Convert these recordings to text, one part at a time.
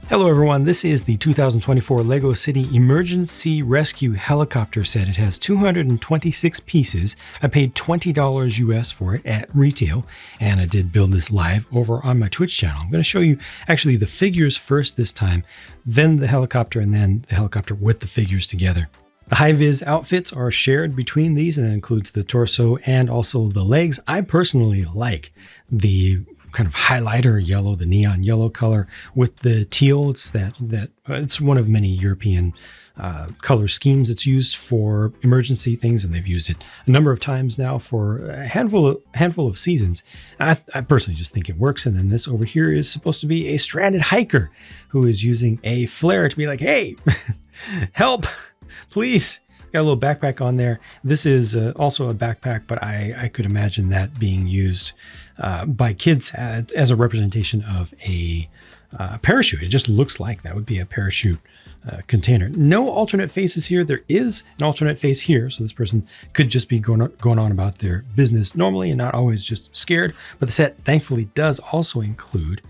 Hello everyone, this is the 2024 LEGO City Emergency Rescue Helicopter set. It has 226 pieces. I paid $20 US for it at retail, and I did build this live over on my Twitch channel. I'm going to show you actually the figures first this time, then the helicopter, and then the helicopter with the figures together. The high-vis outfits are shared between these, and that includes the torso and also the legs. I personally like the kind of highlighter yellow, the neon yellow color with the teal. It's it's one of many European color schemes that's used for emergency things, and they've used it a number of times now for a handful of seasons. I personally just think it works. And then this over here is supposed to be a stranded hiker who is using a flare to be like, hey, help, please. Got a little backpack on there. This is also a backpack, but I could imagine that being used by kids as a representation of a parachute. It just looks like that would be a parachute container. No alternate faces here. There is an alternate face here, so this person could just be going on about their business normally and not always just scared. But the set thankfully does also include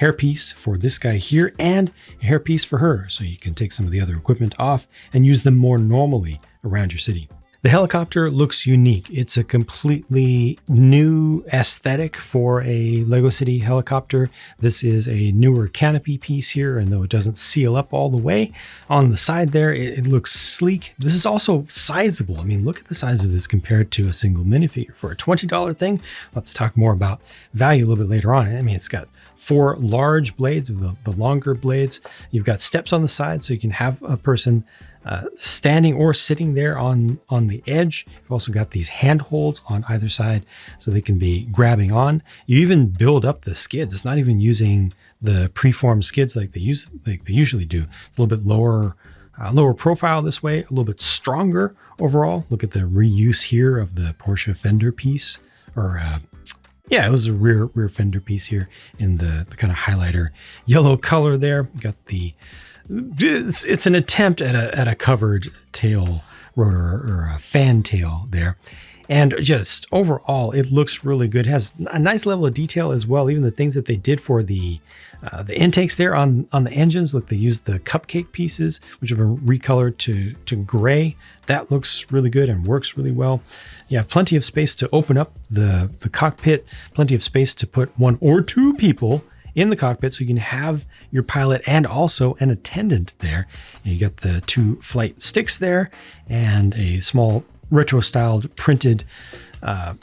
hairpiece for this guy here and a hairpiece for her, so you can take some of the other equipment off and use them more normally around your city. The helicopter looks unique. It's a completely new aesthetic for a LEGO City helicopter. This is a newer canopy piece here, and though it doesn't seal up all the way on the side there, it looks sleek. This is also sizable. I mean, look at the size of this compared to a single minifigure. For a $20 thing, let's talk more about value a little bit later on. I mean, it's got 4 large blades of the longer blades. You've got steps on the side, so you can have a person standing or sitting there on the edge. You've also got these handholds on either side so they can be grabbing on. You even build up the skids. It's not even using the preformed skids like they usually do. It's a little bit lower profile this way, a little bit stronger overall. Look at the reuse here of the Porsche fender piece, or yeah, it was a rear fender piece here in the kind of highlighter yellow color there. Got the it's an attempt at a covered tail rotor or a fan tail there. And just overall, it looks really good. It has a nice level of detail as well. Even the things that they did for the intakes there on the engines. Look, they used the cupcake pieces, which have been recolored to gray. That looks really good and works really well. You have plenty of space to open up the cockpit, plenty of space to put 1 or 2 people in the cockpit, so you can have your pilot and also an attendant there. And you got the 2 flight sticks there and a small retro-styled printed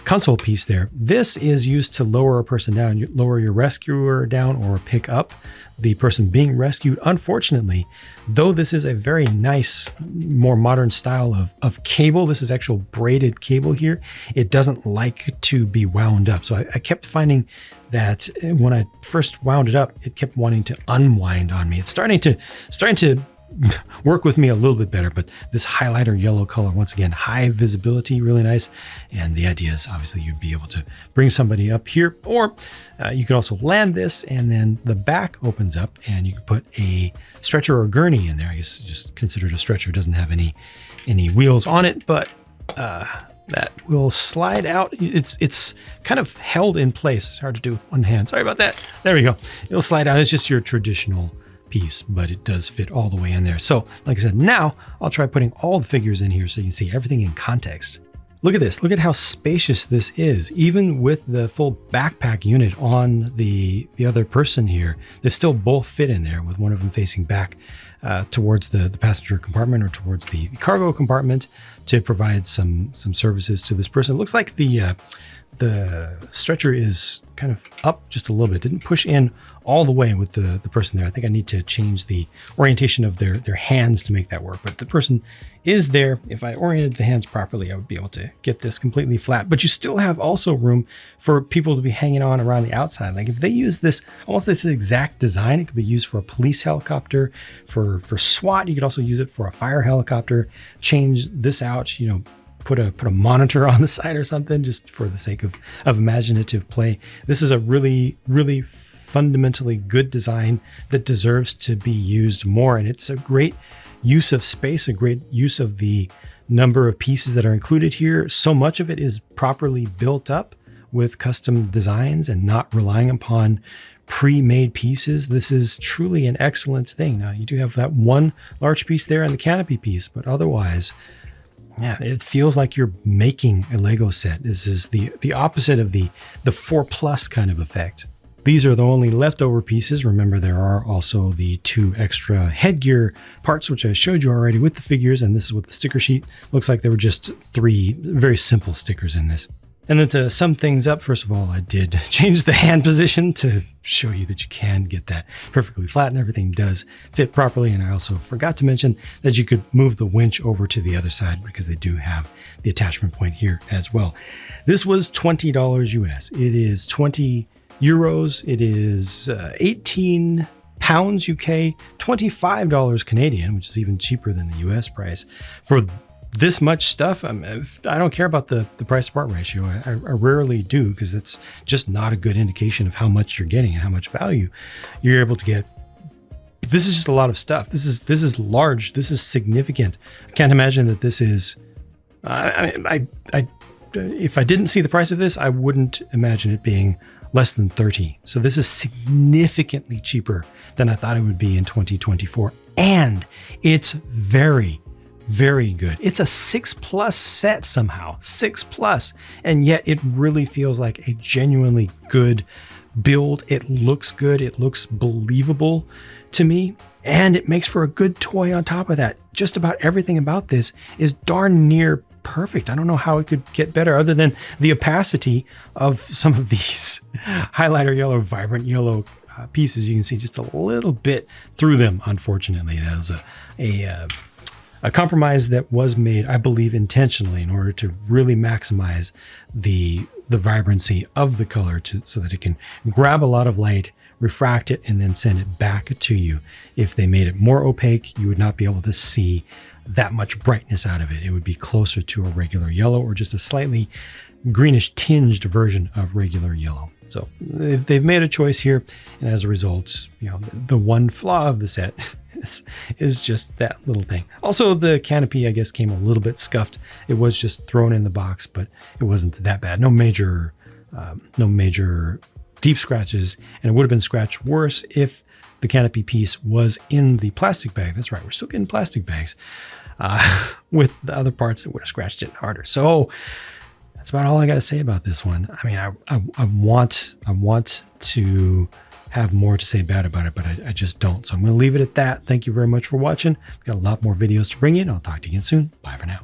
console piece there. This is used to lower a person down, lower your rescuer down or pick up the person being rescued. Unfortunately, though this is a very nice, more modern style of cable, this is actual braided cable here, it doesn't like to be wound up. So I kept finding that when I first wound it up, it kept wanting to unwind on me. It's starting to work with me a little bit better, but this highlighter yellow color, once again, high visibility, really nice. And the idea is obviously you'd be able to bring somebody up here, or you could also land this and then the back opens up and you can put a stretcher or gurney in there. I guess just consider it a stretcher. It doesn't have any wheels on it, but that will slide out. It's kind of held in place. It's hard to do with one hand. Sorry about that. There we go. It'll slide out. It's just your traditional piece, but it does fit all the way in there. So like I said, now I'll try putting all the figures in here so you can see everything in context. Look at this. Look at how spacious this is. Even with the full backpack unit on the other person here, they still both fit in there, with one of them facing back towards the passenger compartment or towards the cargo compartment to provide some services to this person. It looks like the stretcher is kind of up just a little bit. Didn't push in all the way with the person there. I think I need to change the orientation of their hands to make that work. But the person is there. If I oriented the hands properly, I would be able to get this completely flat. But you still have also room for people to be hanging on around the outside. Like if they use this, almost this exact design, it could be used for a police helicopter, for SWAT. You could also use it for a fire helicopter. Change this out, put a monitor on the side or something, just for the sake of imaginative play. This is a really, really fundamentally good design that deserves to be used more. And it's a great use of space, a great use of the number of pieces that are included here. So much of it is properly built up with custom designs and not relying upon pre-made pieces, this is truly an excellent thing. Now, you do have that one large piece there and the canopy piece, but otherwise, yeah, it feels like you're making a Lego set. This is the opposite of the 4+ kind of effect. These are the only leftover pieces. Remember, there are also the 2 extra headgear parts, which I showed you already with the figures, and this is what the sticker sheet looks like. There were just 3 very simple stickers in this. And then to sum things up, first of all, I did change the hand position to show you that you can get that perfectly flat and everything does fit properly. And I also forgot to mention that you could move the winch over to the other side because they do have the attachment point here as well. This was $20 US. It is 20 euros. It is 18 pounds UK, $25 Canadian, which is even cheaper than the US price for this much stuff. I don't care about the price to part ratio. I rarely do, because it's just not a good indication of how much you're getting and how much value you're able to get. This is just a lot of stuff. This is large. This is significant. I can't imagine that this is. If I didn't see the price of this, I wouldn't imagine it being less than 30. So this is significantly cheaper than I thought it would be in 2024, and it's very good. It's a 6+ set somehow, 6+, and yet it really feels like a genuinely good build. It looks good. It looks believable to me, and it makes for a good toy on top of that. Just about everything about this is darn near perfect. I don't know how it could get better other than the opacity of some of these highlighter yellow, vibrant yellow pieces. You can see just a little bit through them. Unfortunately, that was a compromise that was made, I believe, intentionally in order to really maximize the vibrancy of the color so that it can grab a lot of light, refract it, and then send it back to you. If they made it more opaque, you would not be able to see that much brightness out of it. It would be closer to a regular yellow or just a slightly greenish tinged version of regular yellow. So they've made a choice here, and as a result, the one flaw of the set is just that little thing. Also, the canopy, I guess, came a little bit scuffed. It was just thrown in the box, but it wasn't that bad. No major deep scratches, and it would have been scratched worse if the canopy piece was in the plastic bag. That's right, we're still getting plastic bags with the other parts that would have scratched it harder. So that's about all I got to say about this one. I mean, I want to have more to say bad about it, but I just don't. So I'm going to leave it at that. Thank you very much for watching. We've got a lot more videos to bring you, and I'll talk to you again soon. Bye for now.